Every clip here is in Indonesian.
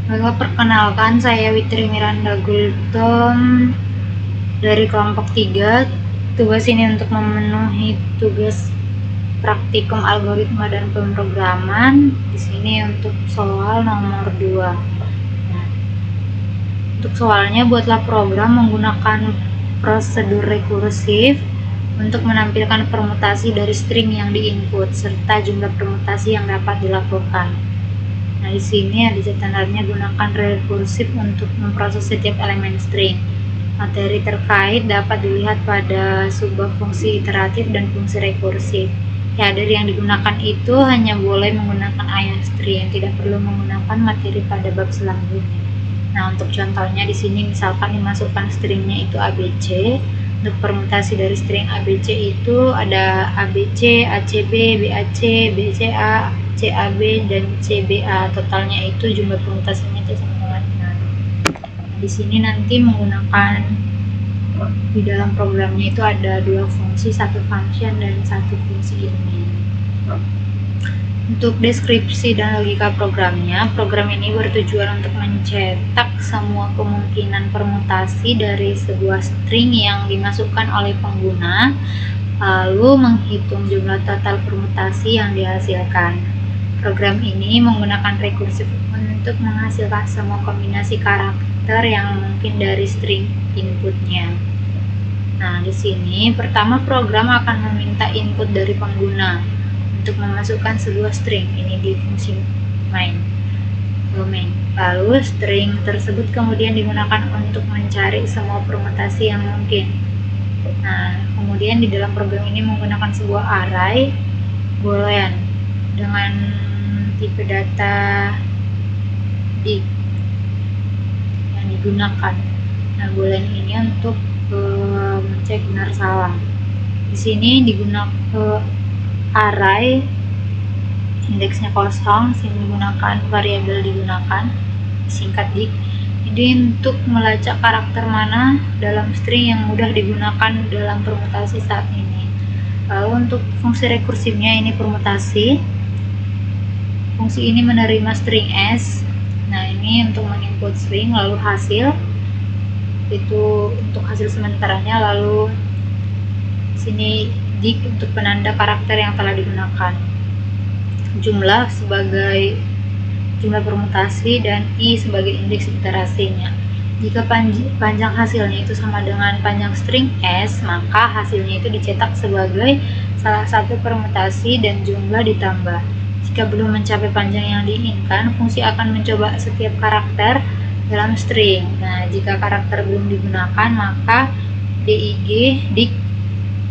Perkenalkan, saya Witri Miranda Gultom dari kelompok 3. Tugas ini untuk memenuhi tugas praktikum algoritma dan pemrograman. Di sini untuk soal nomor 2. Nah, untuk soalnya, buatlah program menggunakan prosedur rekursif untuk menampilkan permutasi dari string yang diinput serta jumlah permutasi yang dapat dilakukan. Nah, di sini ada standarnya, gunakan rekursif untuk memproses setiap elemen string. Materi terkait dapat dilihat pada sebuah fungsi iteratif dan fungsi rekursif. Header yang digunakan itu hanya boleh menggunakan ayah string, tidak perlu menggunakan materi pada bab selanjutnya. Nah, untuk contohnya di sini misalkan dimasukkan stringnya itu ABC. Untuk permutasi dari string ABC itu ada ABC, ACB, BAC, BCA, CAB, dan CBA. Totalnya itu jumlah permutasinya itu sama dengan 6. Di sini nanti menggunakan di dalam programnya itu ada 2 fungsi, 1 function dan 1 fungsi ini. Untuk deskripsi dan logika programnya, program ini bertujuan untuk mencetak semua kemungkinan permutasi dari sebuah string yang dimasukkan oleh pengguna, lalu menghitung jumlah total permutasi yang dihasilkan. Program ini menggunakan rekursif untuk menghasilkan semua kombinasi karakter yang mungkin dari string inputnya. Nah, di sini pertama program akan meminta input dari pengguna untuk memasukkan sebuah string, ini di fungsi main domain. Lalu string tersebut kemudian digunakan untuk mencari semua permutasi yang mungkin. Nah, kemudian di dalam program ini menggunakan sebuah array boolean dengan tipe data dig yang digunakan. Nah, boolean ini untuk mencek benar salah. Di sini digunakan array, indeksnya kosong, sini digunakan variabel digunakan, singkat dig. Ini untuk melacak karakter mana dalam string yang mudah digunakan dalam permutasi saat ini. Lalu untuk fungsi rekursifnya ini permutasi. Fungsi ini menerima string S. Nah, ini untuk menginput string, lalu hasil itu untuk hasil sementaranya, lalu sini dig untuk penanda karakter yang telah digunakan, jumlah sebagai jumlah permutasi, dan i sebagai indeks iterasinya. Jika panjang hasilnya itu sama dengan panjang string S, maka hasilnya itu dicetak sebagai salah satu permutasi dan jumlah ditambah. Jika belum mencapai panjang yang diinginkan, fungsi akan mencoba setiap karakter dalam string. Nah, jika karakter belum digunakan, maka dig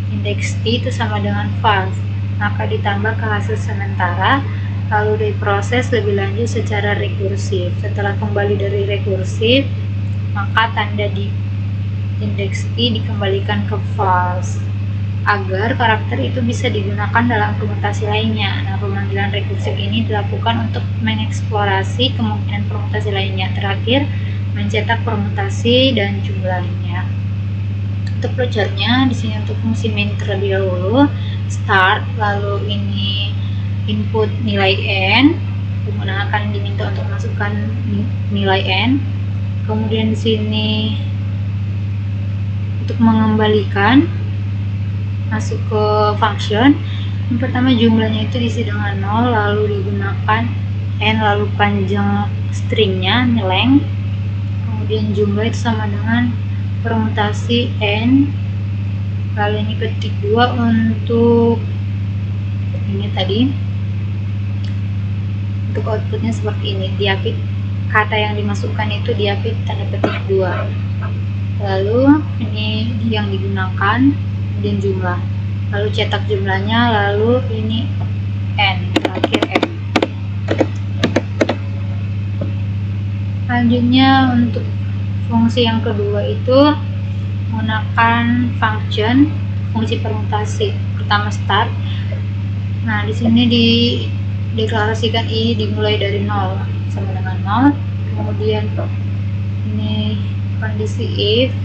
indeks t itu sama dengan false, maka ditambah ke hasil sementara, lalu diproses lebih lanjut secara rekursif. Setelah kembali dari rekursif, maka tanda di indeks t dikembalikan ke false agar karakter itu bisa digunakan dalam permutasi lainnya. Nah, pemanggilan rekursif ini dilakukan untuk mengeksplorasi kemungkinan permutasi lainnya. Terakhir, mencetak permutasi dan jumlahnya. Untuk flowchartnya di sini untuk fungsi main terlebih dahulu, start, lalu ini input nilai n, pengguna akan diminta untuk masukkan nilai n. Kemudian di sini untuk mengembalikan masuk ke function. Yang pertama jumlahnya itu diisi dengan 0, lalu digunakan n, lalu panjang stringnya length, kemudian jumlah itu sama dengan permutasi n, lalu ini petik 2 untuk ini tadi. Untuk outputnya seperti ini, diapit kata yang dimasukkan itu diapit tanda petik 2, lalu ini yang digunakan dan jumlah, lalu cetak jumlahnya, lalu ini n, terakhir m. Selanjutnya untuk fungsi yang kedua itu menggunakan function fungsi permutasi. Pertama start. Nah, di sini dideklarasikan i dimulai dari 0 sama dengan 0. Kemudian ini kondisi if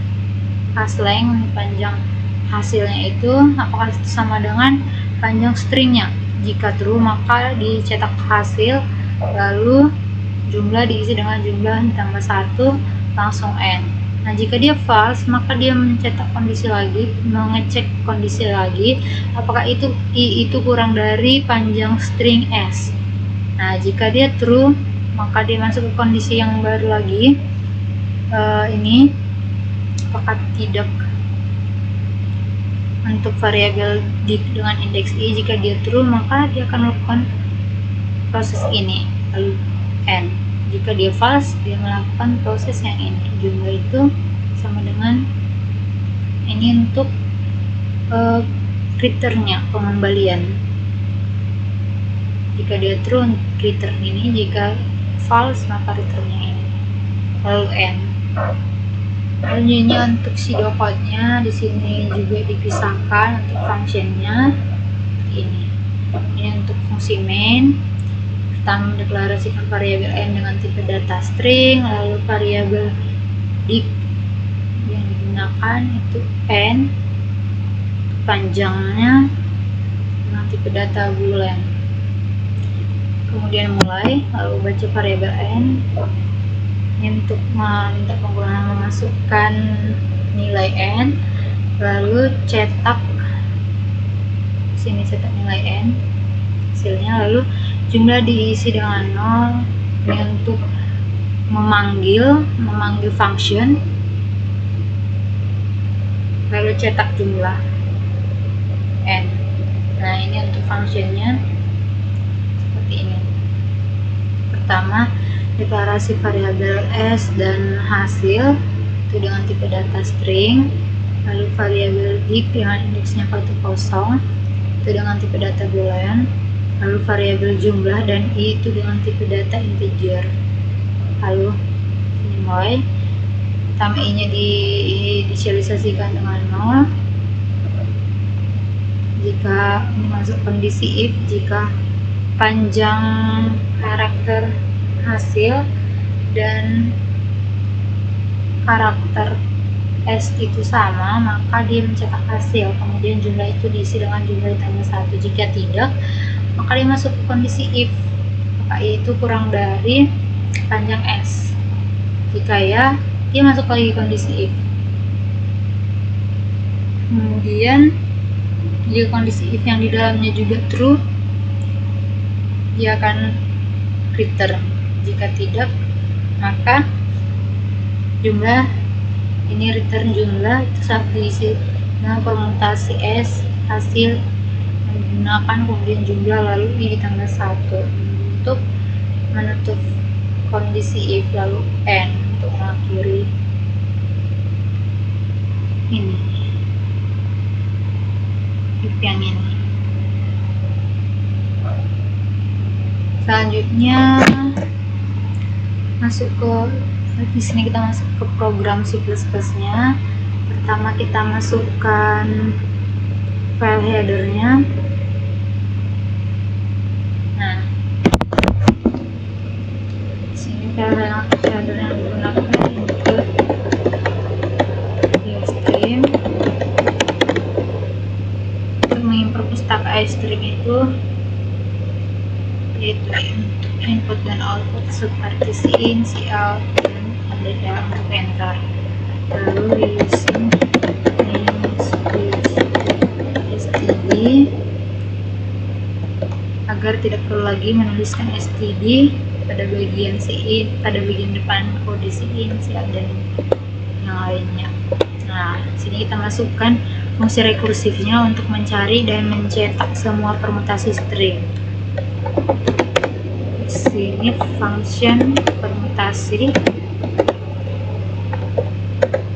haslength, panjang hasilnya itu apakah itu sama dengan panjang stringnya. Jika true, maka dicetak hasil, lalu jumlah diisi dengan jumlah ditambah 1 langsung n. Nah, jika dia false, maka dia mencetak kondisi lagi, mengecek kondisi lagi apakah itu i itu kurang dari panjang string s. Nah, jika dia true, maka dia masuk ke kondisi yang baru lagi, ini apakah tidak untuk variabel div dengan indeks i. Jika dia true, maka dia akan melakukan proses ini, lalu n. Jika dia false, dia melakukan proses yang ini. Jumlah itu sama dengan ini untuk returnnya, pengembalian. Jika dia true, return ini. Jika false, maka returnnya ini, lalu n. Lalu untuk pseudocode-nya di sini juga dipisahkan untuk functionnya ini. Ini untuk fungsi main. Pertama, mendeklarasikan variabel n dengan tipe data string, lalu variabel div yang digunakan itu n, panjangnya dengan tipe data boolean. Kemudian mulai, lalu baca variabel n. Ini untuk meminta pengguna memasukkan nilai n, lalu cetak sini, cetak nilai n hasilnya, lalu jumlah diisi dengan 0. Ini untuk memanggil function, lalu cetak jumlah n. Nah, ini untuk functionnya seperti ini. Pertama, deklarasi variabel s dan hasil itu dengan tipe data string, lalu variabel div dengan indeksnya 0 itu dengan tipe data boolean, lalu variabel jumlah dan i itu dengan tipe data integer. Lalu ini mulai, pertama i nya diinisialisasikan dengan 0. Jika ini masuk kondisi if, jika panjang karakter hasil dan karakter s itu sama, maka dia mencetak hasil. Kemudian jumlah itu diisi dengan jumlah ditambah 1. Jika tidak, maka dia masuk ke kondisi if, maka i itu kurang dari panjang s. Jika ya, dia masuk lagi kondisi if. Kemudian jika kondisi if yang di dalamnya juga true, dia akan return. Jika tidak, maka jumlah ini return jumlah itu saat diisi dengan permutasi s hasil menggunakan kemudian jumlah lalu i ditambah 1 untuk menutup kondisi if, lalu n untuk mengakhiri ini if yang ini. Selanjutnya masuk ke di sini, kita masuk ke program C++ nya. Pertama kita masukkan file headernya. Nah, di sini file header yang digunakan input iostream. Untuk mengimport pustaka iostream itu yaitu input dan output subpartisi in, cout, dan ada untuk enter. Lalu using namespace std agar tidak perlu lagi menuliskan std pada bagian cin, pada bagian depan kode cin, cout, dan yang lainnya. Nah, sini kita masukkan fungsi rekursifnya untuk mencari dan mencetak semua permutasi string. Sini function permutasi,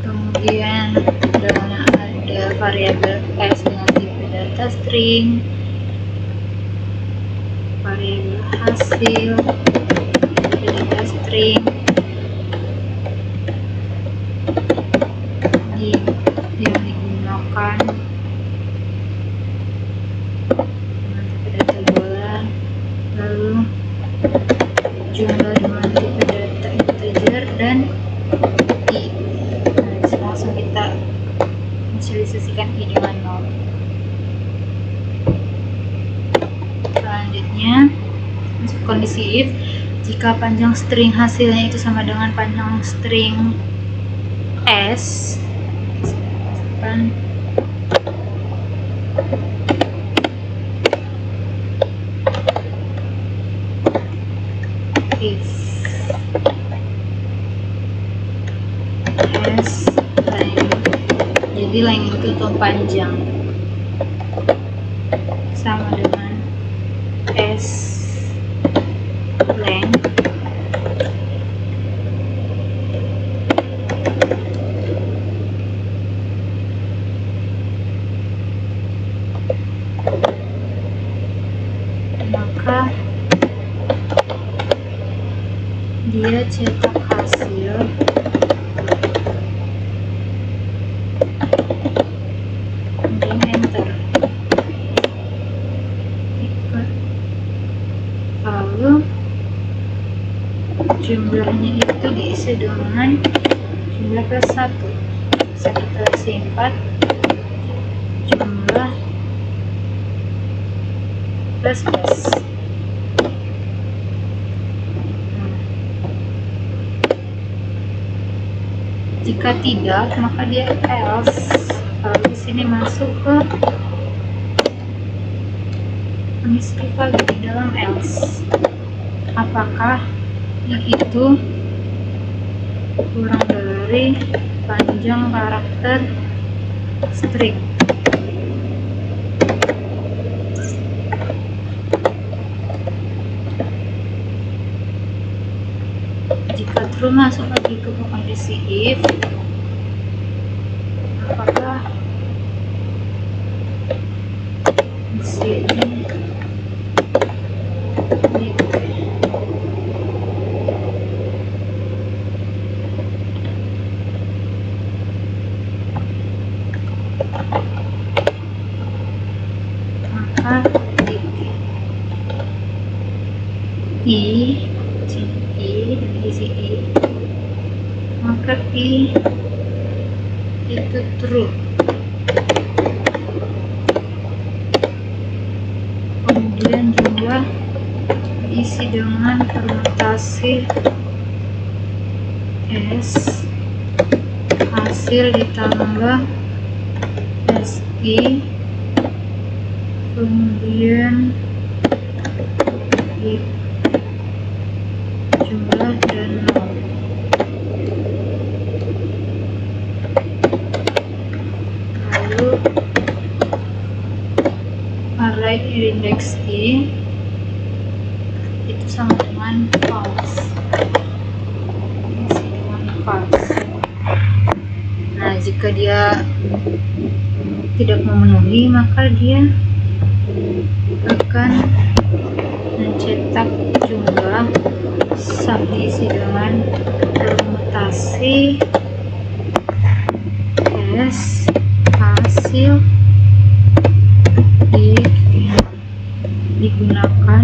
kemudian ada variabel s dengan tipe data string, variabel hasil tipe data string, yang digunakan dengan tipe data bulan, lalu jumlah dengan tipe data integer dan i. Nah, langsung kita inisialisasikan i dengan 0. Selanjutnya masuk kondisi if, Jika panjang string hasilnya itu sama dengan panjang string S, if S length, jadi length itu panjang sama dengan S length, maka dia cetak hasil kemudian enter. Lalu jumlahnya itu diisi dengan jumlah plus 1. Bisa kita singkat jumlah plus plus. Jika tidak, maka dia else. Lalu di sini masuk ke kondisi lagi di dalam else. Apakah itu kurang dari panjang karakter string? Jika true, masuk lagi ke kondisi if. Apakah di sini maka maka I itu true. Kemudian jumlah diisi dengan permutasi S, hasil ditambah SI, kemudian if jumlah dan nol. Lalu array index I itu sama dengan false. Isi dengan false. Nah, jika dia tidak memenuhi, maka dia akan mencetak jumlah diisi dengan permutasi S, hasil digunakan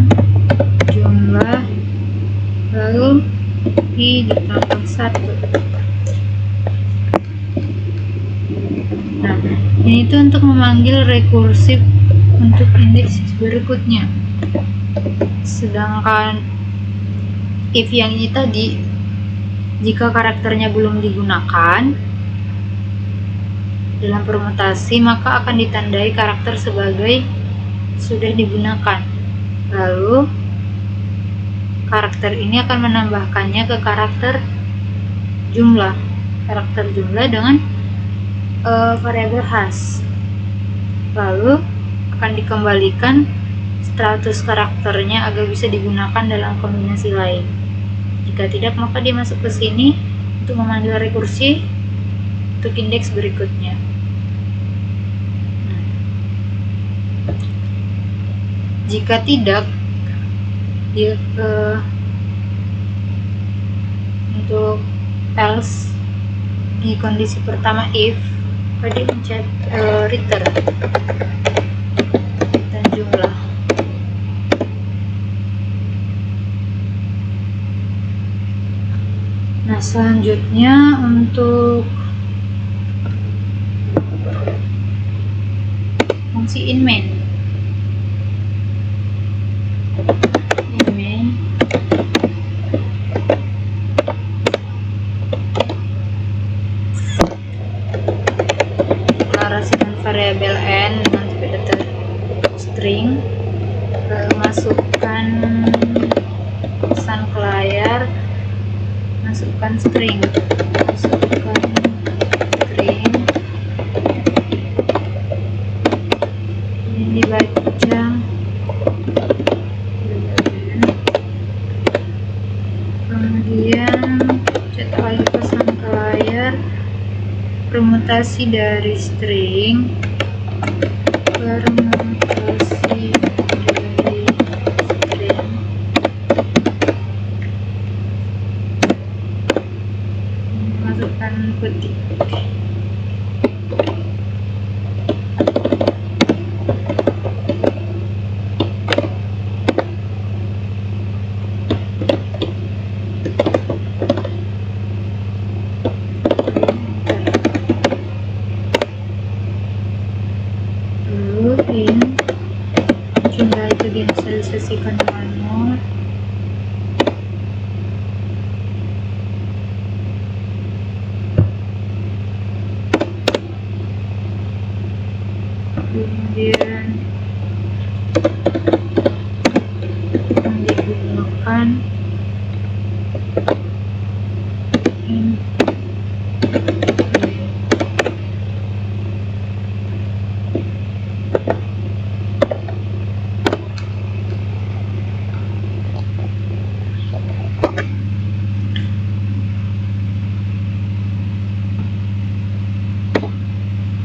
jumlah, lalu I ditambah 1. Nah, ini itu untuk memanggil rekursif untuk indeks berikutnya. Sedangkan if yang ini tadi, jika karakternya belum digunakan dalam permutasi, maka akan ditandai karakter sebagai sudah digunakan. Lalu karakter ini akan menambahkannya ke karakter jumlah dengan variabel khas. Lalu akan dikembalikan status karakternya agar bisa digunakan dalam kombinasi lain. Jika tidak, maka dia masuk ke sini untuk memanggil rekursi untuk indeks berikutnya. Jika tidak, dia untuk else di kondisi pertama if, dia mencet return dan jumlah. Nah, selanjutnya untuk fungsi in main. layar, masukkan string, ini dibaca, kemudian cetak lagi pesan ke layar, permutasi dari string, masukkan petik. In jumlah itu diinisialisasikan dengan nol, kemudian yang digunakan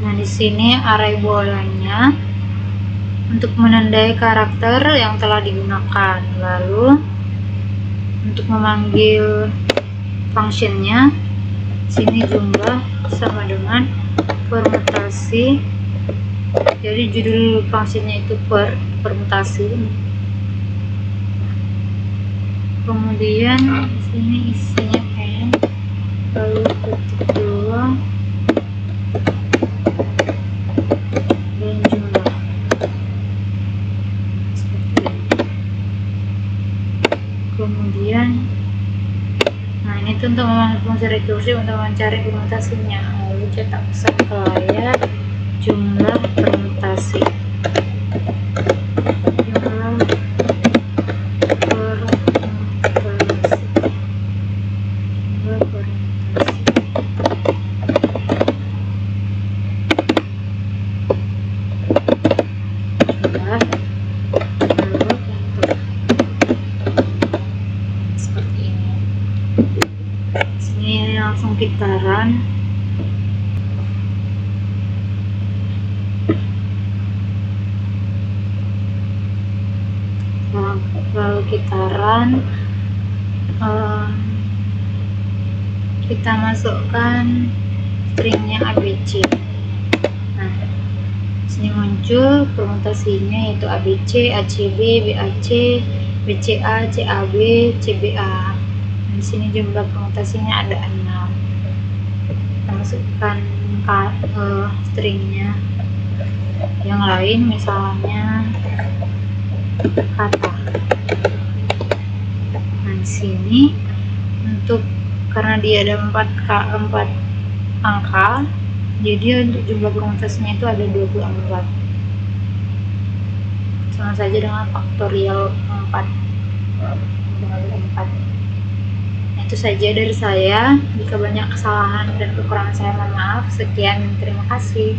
Nah, di sini array bolanya untuk menandai karakter yang telah digunakan. Lalu untuk memanggil functionnya, sini jumlah sama dengan permutasi. Jadi judul functionnya itu permutasi. Kemudian di sini isinya n, lalu ketik dua. Kemudian, nah ini tuh untuk memanggil fungsi rekursi untuk mencari permutasinya. Lalu cetak pesan ke layar, jumlah permutasi, langsung kitaran. Lalu kitaran, kita masukkan stringnya ABC. Nah, sini muncul permutasinya yaitu ABC, ACB, BAC, BCA, CAB, CBA. Di sini jumlah permutasinya ada 6. Kita masukkan stringnya yang lain, misalnya kata. Nah, di sini karena dia ada 4 angka, jadi untuk jumlah permutasinya itu ada 24. Sama saja dengan faktorial 4. Itu saja dari saya. Jika banyak kesalahan dan kekurangan saya mohon maaf. Sekian, terima kasih.